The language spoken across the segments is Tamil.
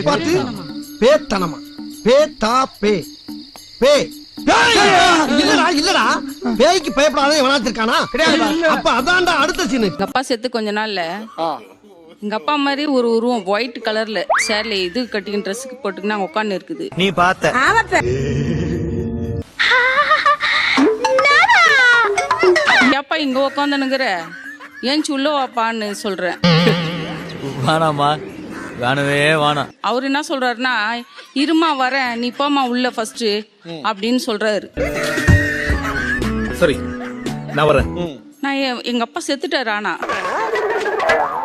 பாத்து பேத்தனமா பேத்தா பே பே இல்லடா இல்லடா பேய்க்கு பயப்படாத எவனாச்சிருக்கானா அப்ப அதான்டா அடுத்த சீனு. எங்க அப்பா செத்து கொஞ்ச நாள்ல எங்க அப்பா மாதிரி ஒரு உருவம் ஒயிட் கலர்ல சேர்ல இது கட்டிங்க ட்ரெஸ்ஸுக்கு போட்டுக்கினா உட்காந்து இருக்குது. நீ பார்த்த அப்பா இங்க உட்காந்துனுங்கிற ஏன் உள்ள வாப்பான்னு சொல்றேன். வேணாமா வேணவே வேணாம். அவரு என்ன சொல்றாருன்னா இருமா வரேன் நீ போமா உள்ள ஃபர்ஸ்ட் அப்படின்னு சொல்றாரு. சரி நான் வரேன். நான் எங்க அப்பா செத்துட்டாரு. ஆனா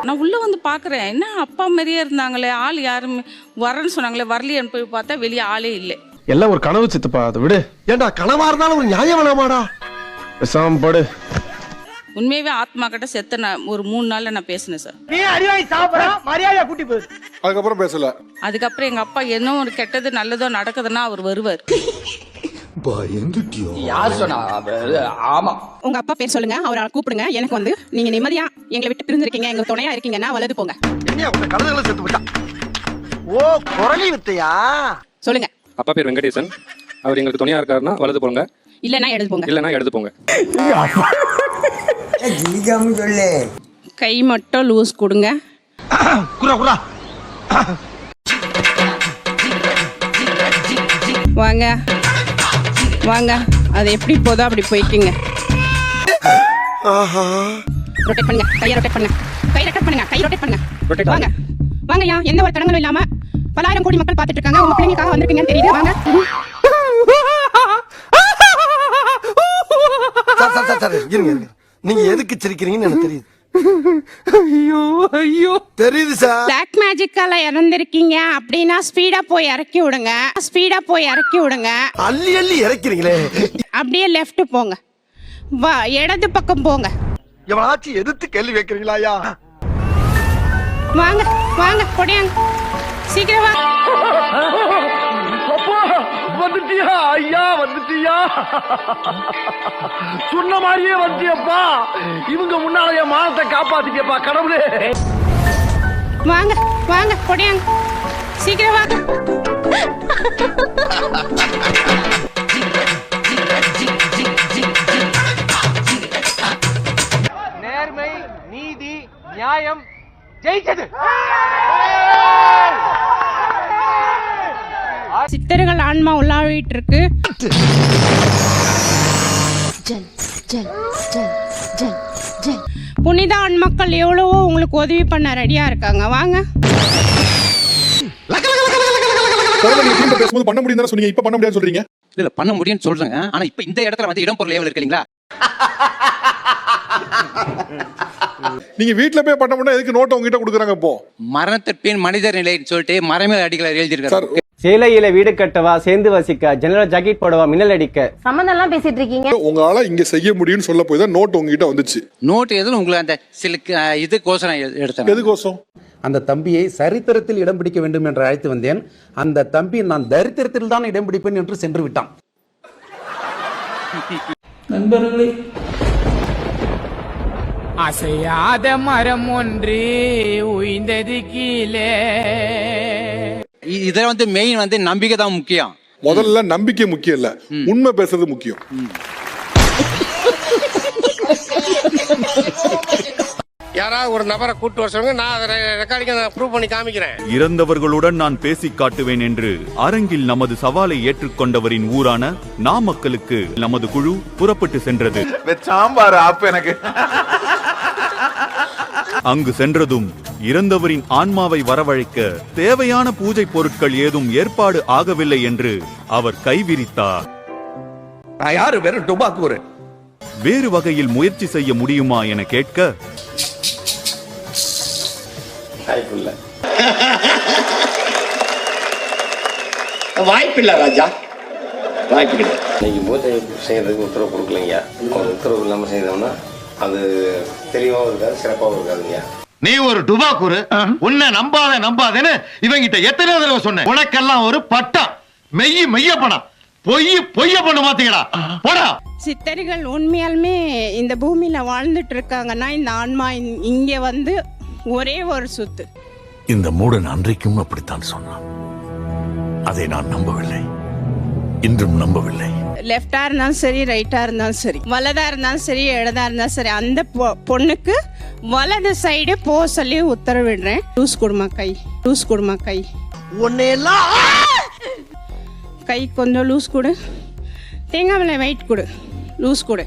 நான் உள்ள வந்து பாக்குறேன் என்ன அப்பா மாதிரியே இருந்தாங்களே ஆள் யாருமே வரேன்னு சொன்னாங்களே வரலையான்னு போய் பார்த்தா வெளியே ஆளே இல்லை. எல்லாம் ஒரு கனவு சித்தப்பா அதை விடு. ஏண்டா கனவா இருந்தாலும் ஒரு நியாயம் வேணாமாடா. பேசாம படு. உண்மையாவே ஆத்மா கிட்ட செத்த ஒரு 3 நாள்ல நான் பேசினேன் சார். நீ அடிவாய் சாப்பிட மரியாதையா கூட்டி போயிரு. அதுக்கப்புறம் பேசல. அதுக்கப்புறம் எங்க அப்பா என்ன ஒரு கெட்டது நல்லதோ நடக்குதுன்னா அவர் வருவார். யார் சொன்னா? ஆமா உங்க அப்பா பேர் சொல்லுங்க, அவரை கூப்பிடுங்க. எனக்கு வந்து நீங்க நிம்மதியா எங்களை விட்டு பிரிஞ்சிருக்கீங்க, எங்க துணையா இருக்கீங்கன்னா வலது போங்க. கழுதைகளை செத்து போட்டான். ஓ குரலி வித்தையா சொல்லுங்க. அப்பா பேர் வெங்கடேசன். அவர் எங்களுக்கு துணையா இருக்காருன்னா வலது போங்க, இல்லன்னா இடது போங்க. இல்லன்னா இடது போங்க. கை மட்டும் லூஸ் கொடுங்க. குரா குரா வாங்க வாங்க, அது எப்படி போதோ அப்படி போய்க்குங்க. ரொட்டேட் பண்ணுங்க, கையை ரொட்டேட் பண்ணுங்க, கை ரொட்டேட் பண்ணுங்க, கை ரொட்டேட் பண்ணுங்க. வாங்க வாங்கயா, எந்த ஒரு தடங்களும் இல்லாம பலாயிரம் கோடி மக்கள் பார்த்துட்டு இருக்காங்க. உங்க பிள்ளைங்களுக்காக வந்திருக்கீங்கன்னு தெரியுது. வாங்க. சார் இருங்க இருங்க. நீங்க எதுக்கு சிரிக்கிறீங்கன்னு எனக்கு தெரியுது. ஐயோ ஐயோ தெரியுது சார். பிளாக் மேஜிக்கால இறந்திருக்கீங்க அப்படின்னா ஸ்பீடா போய் இறக்கி விடுங்க, ஸ்பீடா போய் இறக்கி விடுங்க. அள்ளி அள்ளி இறக்கிறீங்களே. அப்படியே லெஃப்ட் போங்க, வா இடது பக்கம் போங்க. எவனாச்சும் எதிர்த்து கேள்வி வைக்கிறீங்களாயா? வாங்க வாங்க கொடையாங்க, சீக்கிரம் வாங்க. வந்துட்டியா ஐயா, வந்துட்டியா? சொன்ன மாதிரியே வந்துட்டியப்பா. இவங்க முன்னால என் மானத்தை காப்பாத்திட்டியப்பா கடவுளே. வாங்க வாங்க கொடையாங்க, சீக்கிரம் வாங்க. நேர்மை நீதி நியாயம் ஜெயிச்சது. சித்தர்கள் ஆன்மா உள்ளாவிட்டு இருக்கு. புனித ஆன்மாக்கள் எவ்வளவோ உங்களுக்கு உதவி பண்ண ரெடியா இருக்காங்க. வாங்க. பேசும்போது பண்ண முடியும் சொன்னீங்க, இப்ப பண்ண முடியாது சொல்றீங்க. இல்ல பண்ண முடியும்னு சொல்றேங்க. ஆனா இப்ப இந்த இடத்துல வந்து இடம் பொருள் லேவல் இருக்கீங்களா? நீங்க வீட்டுல போய் பண்ண முடியும், எதுக்கு நோட்டை உங்ககிட்ட கொடுக்குறாங்க? இப்போ மரணத்திற்பின் மனிதர் நிலைன்னு சொல்லிட்டு மரமே அடிக்கல எழுதியிருக்காரு. சேலையில வீடு கட்டவா, சேர்ந்து வசிக்க, ஜெனரல் ஜாக்கெட் போடவா, மின்னல் அடிக்க, சம்பந்தம் எல்லாம் பேசிட்டு இருக்கீங்க. உங்களால இங்க செய்ய முடியும்னு சொல்ல போய் தான் நோட் உங்ககிட்ட வந்துச்சு. நோட் எதுவும் உங்களுக்கு அந்த சிலுக்கு இது கோசம் எடுத்தேன். எதுக்கோசம்? அந்த தம்பியை சரித்திரத்தில் இடம் பிடிக்க வேண்டும் என்று அழைத்து வந்தேன். அந்த தம்பி நான் தரித்திரத்தில் தான் இடம் பிடிப்பேன் என்று சென்று விட்டான். நண்பர்களே, அசையாத மரம் ஒன்று உயிர்ந்தது கீழே. இதுல வந்து மெயின் வந்து நம்பிக்கை தான் முக்கியம். முதல்ல நம்பிக்கை முக்கியம் இல்ல, உண்மை பேசுறது முக்கியம். யாராவது ஒரு நபரை கூட்டு வர சொல்லுங்க, நான் அதை ரெக்கார்டிங்க ப்ரூவ் பண்ணி காமிக்கிறேன். இறந்தவர்களுடன் நான் பேசி காட்டுவேன் என்று அரங்கில் நமது சவாலை ஏற்றுக்கொண்டவரின் ஊரான நாமக்கலுக்கு நமது குழு புறப்பட்டு சென்றது. சாம்பார் ஆப் எனக்கு. அங்கு சென்றதும் இறந்தவரின் ஆன்மாவை வரவழைக்க தேவையான பூஜை பொருட்கள் ஏதும் ஏற்பாடு ஆகவில்லை என்று அவர் கைவிரித்தார். யாரு வெறும் டுபாக்கூர். வேறு வகையில் முயற்சி செய்ய முடியுமா என கேட்க, வாய்ப்பில்லை ராஜா, வாய்ப்பில்லை. இன்னைக்கு பூஜை செய்யறதுக்கு உத்தரவு கொடுக்கலைங்க. உத்தரவு இல்லாம செய்தோம்னா அது தெளிவாகவும் இருக்காது, சிறப்பாகவும் இருக்காதுங்க. நீ ஒரு டுபாக்கூர், உன்னை நம்பாதேன்னு இவங்கிட்ட எத்தனை தடவை சொன்ன. உனக்கெல்லாம் ஒரு பட்டம், மெய்ய பணம், பொய்ய பண்ண மாத்தீங்கடா போடா. சித்தர்கள் உண்மையாலுமே இந்த பூமியில வாழ்ந்துட்டு இருக்காங்கன்னா இந்த ஆன்மா இங்க வந்து ஒரே ஒரு சுத்து இந்த மூடன் அன்றைக்கும் அப்படித்தான் சொன்னான். அதை நான் நம்பவில்லை, இன்றும் நம்பவில்லை. லெஃப்டா இருந்தாலும் சரி, ரைட்டா இருந்தாலும் சரி, வலதா இருந்தாலும் சரி, இடதா இருந்தாலும் சரி, அந்த பொண்ணுக்கு வலது சைடு போ சொல்லி உத்தரவிடுறேன். லூஸ் கொடுமா கை, லூஸ் கொடுமா கை, கை கொஞ்சம் லூஸ் கொடு, தேங்காய் விலை வெயிட் கொடு, லூஸ் கொடு.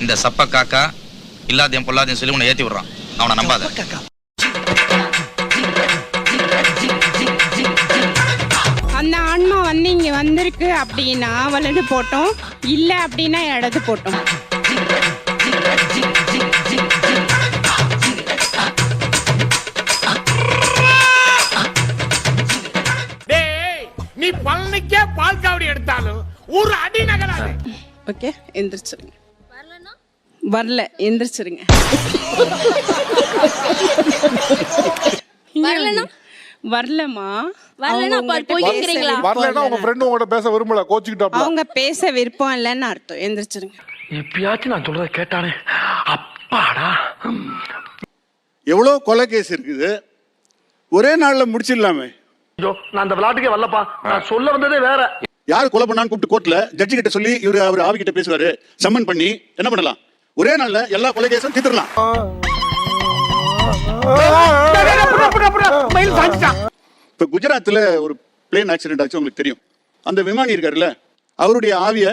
இந்த சப்ப காக்கா இல்லாதையும் பொல்லாதையும் சொல்லி உன்னை ஏத்தி விடுறான், அவனை நம்பாத. அந்த ஆன்மா வந்து இங்க வந்திருக்கு அப்படின்னா வலது போட்டோம், இல்ல அப்படின்னா இடது போட்டோம். நீ பழனிக்கே பால் காவடி எடுத்தாலும் ஒரு அடி நகராது. ஓகே, எந்திரிச்சிருங்க. வரல, எந்திரிச்சிருங்க. வரலமா, வரலன்னா உங்க ஃப்ரெண்ட் உங்ககிட்ட பேச விரும்பல, கோச்சிக்கிட்டாப்ல. அவங்க பேச விருப்பம் இல்லைன்னு அர்த்தம். எந்திரிச்சிருங்க. எப்பயாச்சும் நான் சொல்றத கேட்டானே, அப்பாடா. எவ்வளவு கொலை கேஸ் இருக்குது, ஒரே நாள்ல முடிச்சிடலாமே. நான் அந்த விளையாட்டுக்கே வரலப்பா, நான் சொல்ல வந்ததே வேற. யாரு கொலை பண்ணான்னு கூப்பிட்டு கோர்ட்ல ஜட்ஜி கிட்ட சொல்லி இவரு அவர் ஆவி கிட்ட பேசுவாரு, சம்மன் பண்ணி என்ன பண்ணலாம், ஒரே நாள்ல எல்லா கொலை கேஸும் தீர்த்துடலாம். இப்ப குஜராத்ல ஒரு பிளேன் ஆக்சிடென்ட் ஆச்சு, உங்களுக்கு தெரியும். அந்த விமானி இருக்காருல்ல, அவருடைய ஆவிய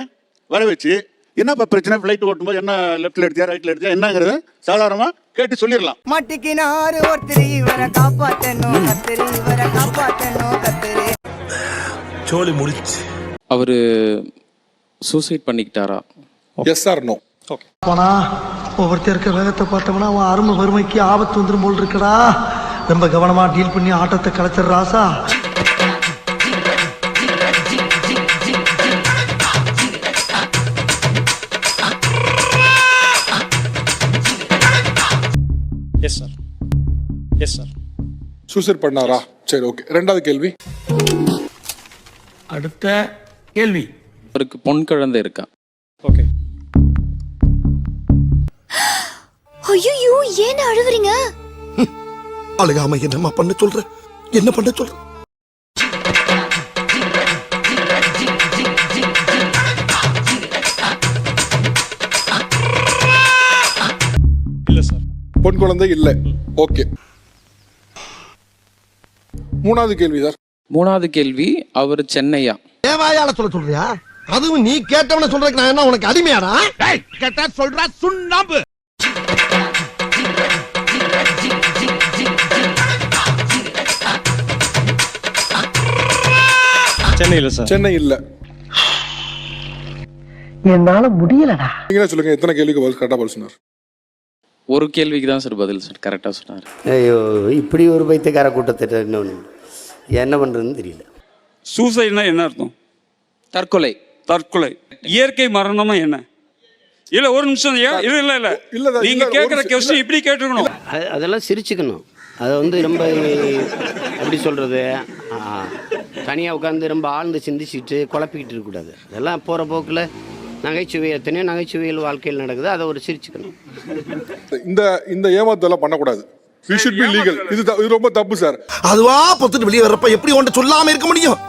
வர வச்சு என்னப்பா பிரச்சனை, பிளைட் ஓட்டும் போது என்ன லெப்ட்ல எடுத்தியா ரைட்ல எடுத்தியா என்னங்கறத சாதாரணமா கேட்டு சொல்லிடலாம். மாட்டிக்கினாரு ஒருத்தர், இவரை காப்பாத்தணும் கத்திரி, இவரை காப்பாத்தணும் கத்திரி. சோலி முடிச்சு. அவரு சூசைட் பண்ணிக்கிட்டாரா? Yes or no? போனா ஒவ்வொருத்தர் இருக்க வேகத்தை பார்த்தோம்னா அவன் அருமை வறுமைக்கு ஆபத்து வந்துடும் போல் இருக்கடா. ரொம்ப கவனமா டீல் பண்ணி ஆட்டத்தை கலைச்சிடுற ராசா. Yes sir, yes sir. Suicide பண்ணாரா? சரி, ஓகே. ரெண்டாவது கேள்வி. அடுத்த கேள்வி. அவருக்கு பொன் குழந்தை இருக்கா? ஓகே. ஐயோ, ஏன் அழுகுறீங்க? அழுகாம என்னம்மா பண்ண சொல்ற, என்ன பண்ண சொல்ற? இல்ல சார், பொன் குழந்தை இல்ல. ஓகே. மூணாவது கேள்வி சார். மூணாவது கேள்வி, அவர் சென்னையா? தேவாயால சொல்றியா? அதுவும் நீ கேட்டவன சொல்றதுக்கு நான் என்ன உனக்கு அடிமையாடா? கேட்டா சொல்றா சுண்ணாம்பு. சென்னை இல்ல சார். சென்னை இல்ல. என்னால முடியலடா. நீங்க சொல்லுங்க, எத்தனை கேள்விக்கு பதில் கரெக்டா பதில் சொன்னார்? ஒரு கேள்விக்கு தான் சார் பதில் சார் கரெக்டா சொன்னார். ஐயோ, இப்படி ஒரு பைத்தியக்கார கூட்டத்திட்ட இன்னொன்று என்ன பண்றதுன்னு தெரியல. சூசைட்னா என்ன அர்த்தம்? தற்கொலை. தற்கொலை. இயற்கை மரணமா என்ன? இல்ல ஒரு நிமிஷம், இல்ல இல்ல இல்ல, நீங்க கேக்குற क्वेश्चन இப்படி கேட்டுக்கணும். அதெல்லாம் சிரிச்சுக்கணும். அதை வந்து ரொம்ப எப்படி சொல்றது, தனியாக உட்காந்து ரொம்ப ஆழ்ந்து சிந்திச்சுட்டு குழப்பிக்கிட்டு இருக்கக்கூடாது. அதெல்லாம் போகிற போக்கில் நகைச்சுவை, எத்தனையோ நகைச்சுவையில் வாழ்க்கையில் நடக்குது, அதை ஒரு சிரிச்சுக்கணும். இந்த ஏமாத்தெல்லாம் பண்ணக்கூடாது. We should be legal. இது ரொம்ப தப்பு சார். அதுவா பொத்துட்டு வெளியே வர்றப்ப எப்படி ஒன்று சொல்லாம இருக்க முடியும்?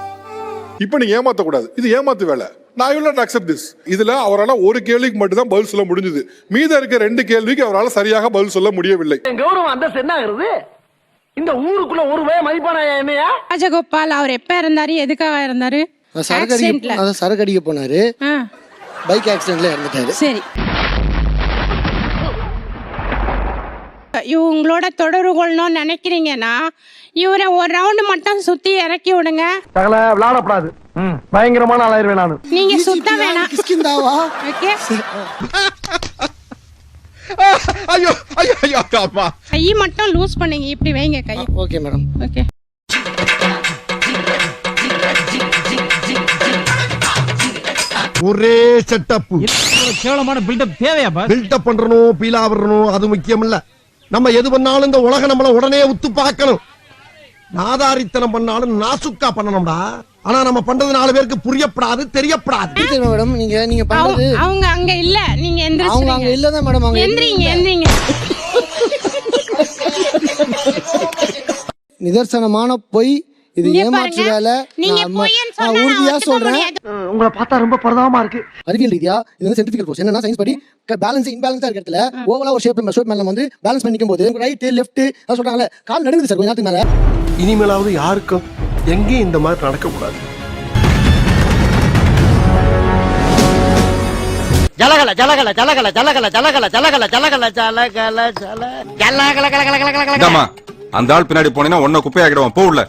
இப்போ நீங்க ஏமாத்த கூடாது, இது ஏமாத்து வேலை. நான் will not accept this. இதுல அவரால் ஒரு கேள்விக்கு மட்டும் தான் பதில் சொல்ல முடிஞ்சது. மீத இருக்க 2 கேள்விக்கு அவரால் சரியாக பதில் சொல்ல முடியவில்லை. கௌரவம் அந்த என்ன ஆகுறது? இந்த ஊருக்குள்ள ஒரு வே மதிப்பானா என்னையா? ராஜகோபால் அவர் எப்ப இருந்தாரு, எதுக்காக இருந்தாரு? சரக்கு அடிக்க போனாரு, பைக் ஆக்சிடென்ட்ல இறந்துட்டாரு. சரி, இவங்களோட தொடர்பு கொள்ளணும்னு நினைக்கிறீங்கன்னா இவரை ஒரு ரவுண்டு மட்டும் சுத்தி இறக்கி விடுங்க. விளையாடப்படாது, பயங்கரமான ஆளாயிருவேன் நானு. நீங்க சுத்த வேணாம். ஓகே, ஐயோ ஐயோ ஐயோ அம்மா, கை மட்டும் லூஸ் பண்ணீங்க, இப்படி வைங்க கை. Okay madam. ஓகே. ஒரே செட்டப், கேவலமான பில்டப் தேவையா? பில்டப் பண்றணும், பீலா வரணும், அது முக்கியம் இல்ல. நம்ம எது பண்ணாலும் இந்த உலகம் நம்மள உடனே உத்து பார்க்கணும். நாதாரித்தனம் பண்ணாலும் நாசுக்கா பண்ணணும்டா. ஆனா நம்ம பண்றது 4 பேருக்கு புரியப்படாது, தெரியப்படாது. மேடம், நீங்க பண்றது அவங்க அங்க இல்ல, நீங்க எந்திரிங்க. அவங்க அங்க இல்ல தான் மேடம், அவங்க எந்திரிங்க. நிதர்சனமான பொய். இது ஏமாற்று வேலை. நான் உறுதியா சொல்றேன். உங்களை பார்த்தா ரொம்ப பரதாபமா இருக்கு. அறிவியல் ரீதியா இது வந்து சயின்டிபிக் ப்ரோசஸ். என்னன்னா சயின்ஸ் படி பேலன்ஸ் இன்பேலன்ஸா இருக்க இடத்துல ஓவலா ஒரு ஷேப் மேல வந்து பேலன்ஸ் பண்ணி நிக்கும்போது ரைட் லெஃப்ட் அது சொல்றாங்கல கால் நடுங்குது சார் கொஞ்ச நேரத்துக்கு மேல. இனிமேலாவது யாருக்கும் எங்கேயும் இந்த மாதிரி நடக்க கூடாது. ஜலகல ஜலகல ஜலகல ஜலகல ஜலகல ஜலகல ஜலகல ஜலகல ஜலகல அந்த ஆள் பின்னாடி போனீங்கன்னா உன்னை குப்பையாக்கிடுவான். போ உள்ள.